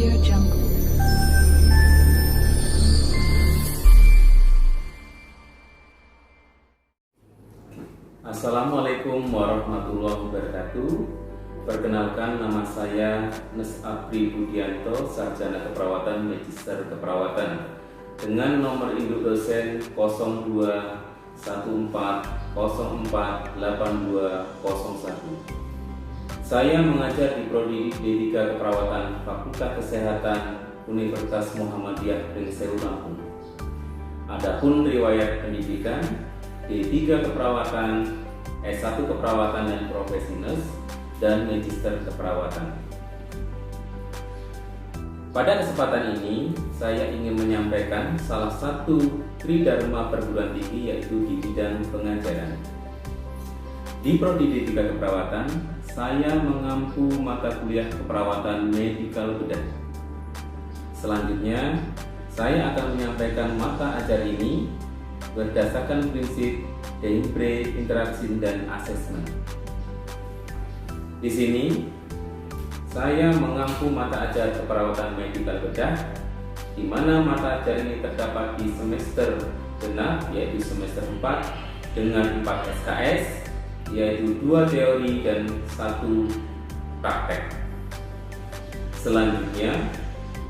Audio Jungle. Assalamualaikum warahmatullahi wabarakatuh. Perkenalkan, nama saya Nes Apri Budianto, Sarjana Keperawatan, Magister Keperawatan, dengan nomor induk dosen 0214048201. Saya mengajar di Prodi D3 Keperawatan Fakultas Kesehatan Universitas Muhammadiyah Pringsewu, Lampung. Adapun riwayat pendidikan D3 Keperawatan, S1 Keperawatan dan Profesi Nurse, dan Magister Keperawatan. Pada kesempatan ini, saya ingin menyampaikan salah satu tridharma perguruan tinggi, yaitu di bidang pengajaran. Di Prodi D3 Keperawatan, saya mengampu mata kuliah keperawatan medikal bedah. Selanjutnya, saya akan menyampaikan mata ajar ini berdasarkan prinsip Dehimpre, interaksi, dan asesmen. Di sini, saya mengampu mata ajar keperawatan medikal bedah, di mana mata ajar ini terdapat di semester genap, yaitu semester 4 dengan 4 SKS, yaitu 2 teori dan 1 praktek. Selanjutnya,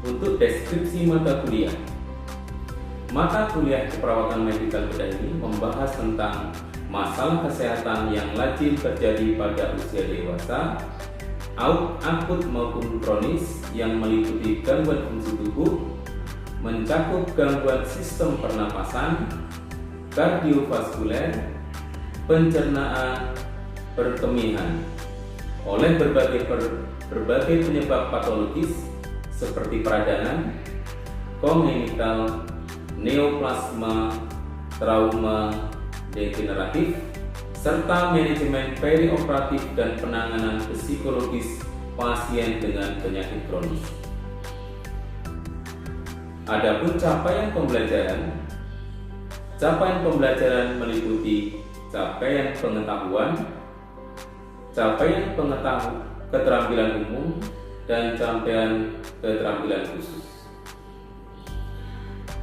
untuk deskripsi mata kuliah. Mata kuliah keperawatan medikal bedah ini membahas tentang masalah kesehatan yang lazim terjadi pada usia dewasa, akut maupun kronis, yang meliputi gangguan fungsi tubuh, mencakup gangguan sistem pernapasan, kardiovaskuler, pencernaan, perkemihan, oleh berbagai penyebab patologis seperti peradangan, kongenital, neoplasma, trauma, degeneratif, serta manajemen perioperatif dan penanganan psikologis pasien dengan penyakit kronis. Adapun capaian pembelajaran meliputi capaian pengetahuan, capaian keterampilan umum, dan capaian keterampilan khusus.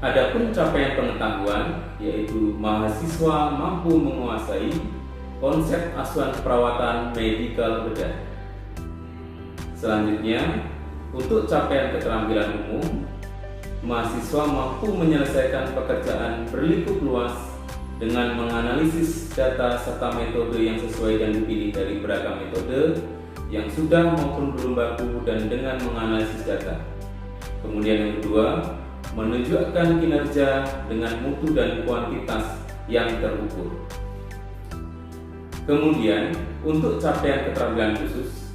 Adapun capaian pengetahuan, yaitu mahasiswa mampu menguasai konsep asuhan keperawatan medikal bedah. Selanjutnya, untuk capaian keterampilan umum, mahasiswa mampu menyelesaikan pekerjaan berlingkup luas dengan menganalisis data serta metode yang sesuai dan dipilih dari beragam metode yang sudah maupun belum baku, dan dengan menganalisis data. Kemudian yang kedua, menunjukkan kinerja dengan mutu dan kuantitas yang terukur. Kemudian, untuk capaian keterampilan khusus,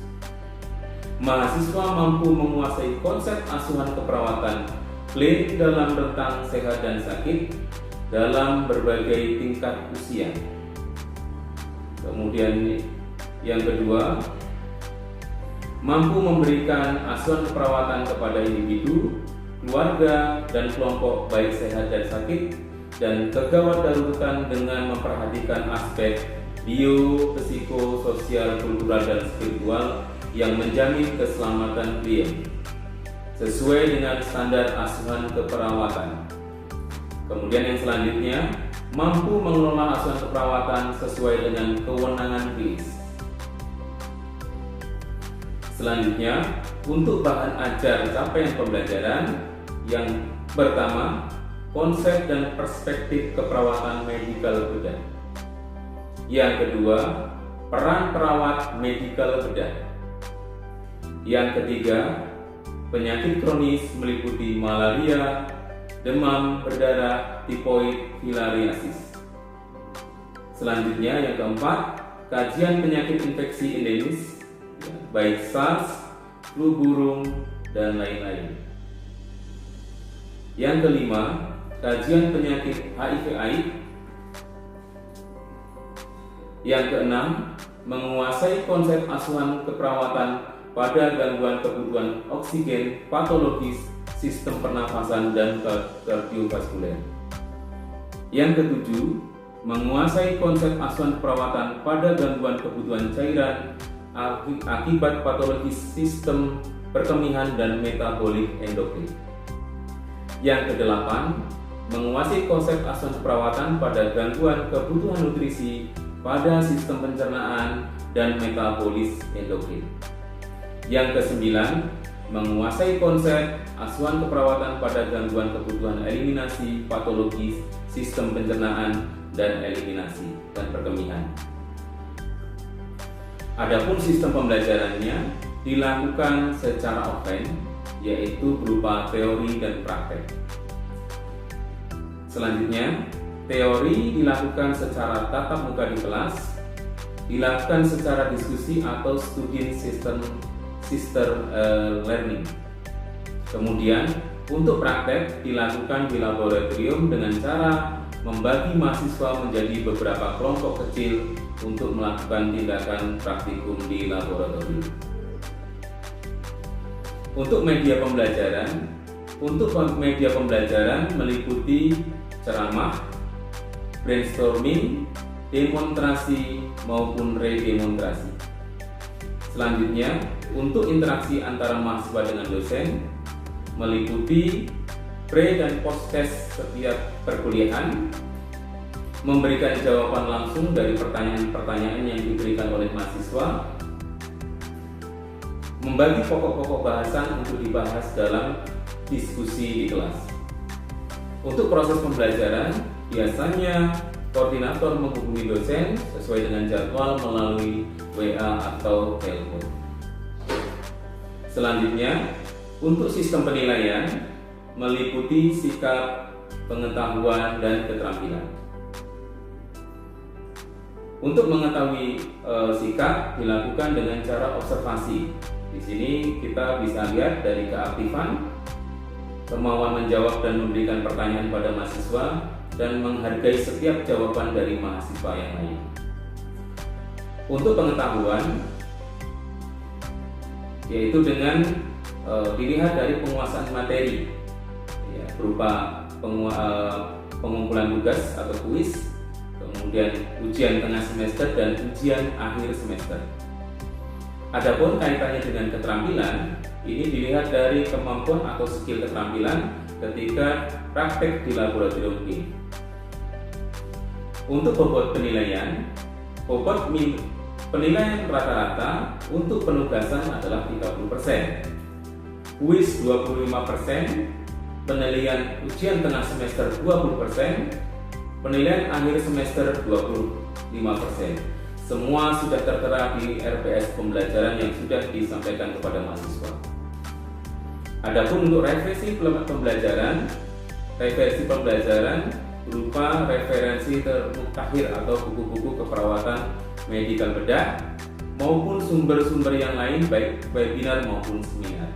mahasiswa mampu menguasai konsep asuhan keperawatan klaim dalam rentang sehat dan sakit dalam berbagai tingkat usia. Kemudian yang kedua, mampu memberikan asuhan keperawatan kepada individu, keluarga, dan kelompok baik sehat dan sakit, dan kegawat daruratan dengan memperhatikan aspek bio, psikososial, kultural, dan spiritual yang menjamin keselamatan klien sesuai dengan standar asuhan keperawatan. Kemudian yang selanjutnya, mampu mengelola asuhan keperawatan sesuai dengan kewenangan klinis. Selanjutnya, untuk bahan ajar capaian pembelajaran, yang pertama, konsep dan perspektif keperawatan medikal bedah. Yang kedua, peran perawat medikal bedah. Yang ketiga, penyakit kronis meliputi malaria, demam berdarah, tifoid, filariasis. Selanjutnya yang keempat, kajian penyakit infeksi endemis, baik SARS, flu burung, dan lain-lain. Yang kelima, kajian penyakit HIV/AIDS. Yang keenam, menguasai konsep asuhan keperawatan pada gangguan kebutuhan oksigen patologis, sistem pernafasan, dan kardiovaskuler. Yang ketujuh, menguasai konsep asuhan perawatan pada gangguan kebutuhan cairan akibat patologis sistem perkemihan dan metabolik endokrin. Yang kedelapan, menguasai konsep asuhan keperawatan pada gangguan kebutuhan nutrisi pada sistem pencernaan dan metabolis endokrin. Yang kesembilan, menguasai konsep asuhan keperawatan pada gangguan kebutuhan eliminasi patologis sistem pencernaan dan eliminasi dan perkemihan. Adapun sistem pembelajarannya dilakukan secara offline, yaitu berupa teori dan praktek. Selanjutnya, teori dilakukan secara tatap muka di kelas, dilakukan secara diskusi atau student sister learning. Kemudian, untuk praktek dilakukan di laboratorium dengan cara membagi mahasiswa menjadi beberapa kelompok kecil untuk melakukan tindakan praktikum di laboratorium. Untuk media pembelajaran meliputi ceramah, brainstorming, demonstrasi maupun redemonstrasi. Selanjutnya, untuk interaksi antara mahasiswa dengan dosen meliputi pre dan post test setiap perkuliahan, memberikan jawaban langsung dari pertanyaan-pertanyaan yang diberikan oleh mahasiswa, membagi pokok-pokok bahasan untuk dibahas dalam diskusi di kelas. Untuk proses pembelajaran, biasanya koordinator menghubungi dosen sesuai dengan jadwal melalui WA atau telepon. Selanjutnya, untuk sistem penilaian meliputi sikap, pengetahuan, dan keterampilan. Untuk mengetahui sikap dilakukan dengan cara observasi. Di sini kita bisa lihat dari keaktifan, kemauan menjawab dan memberikan pertanyaan pada mahasiswa, dan menghargai setiap jawaban dari mahasiswa yang lain. Untuk pengetahuan, yaitu dengan dilihat dari penguasaan materi, ya, berupa pengumpulan tugas atau kuis, kemudian ujian tengah semester dan ujian akhir semester. Adapun kaitannya dengan keterampilan, ini dilihat dari kemampuan atau skill keterampilan ketika praktek di laboratorium ini. Untuk bobot penilaian, penilaian rata-rata untuk penugasan adalah 30%, kuis 25%, penilaian ujian tengah semester 20%, penilaian akhir semester 25%. Semua sudah tertera di RPS pembelajaran yang sudah disampaikan kepada mahasiswa. Adapun untuk revisi pembelajaran berupa referensi termutakhir atau buku-buku keperawatan medikal bedah maupun sumber-sumber yang lain baik webinar maupun seminar.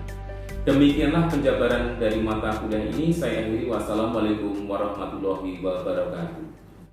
Demikianlah penjabaran dari mata kuliah ini. Saya akhiri. Wassalamualaikum warahmatullahi wabarakatuh.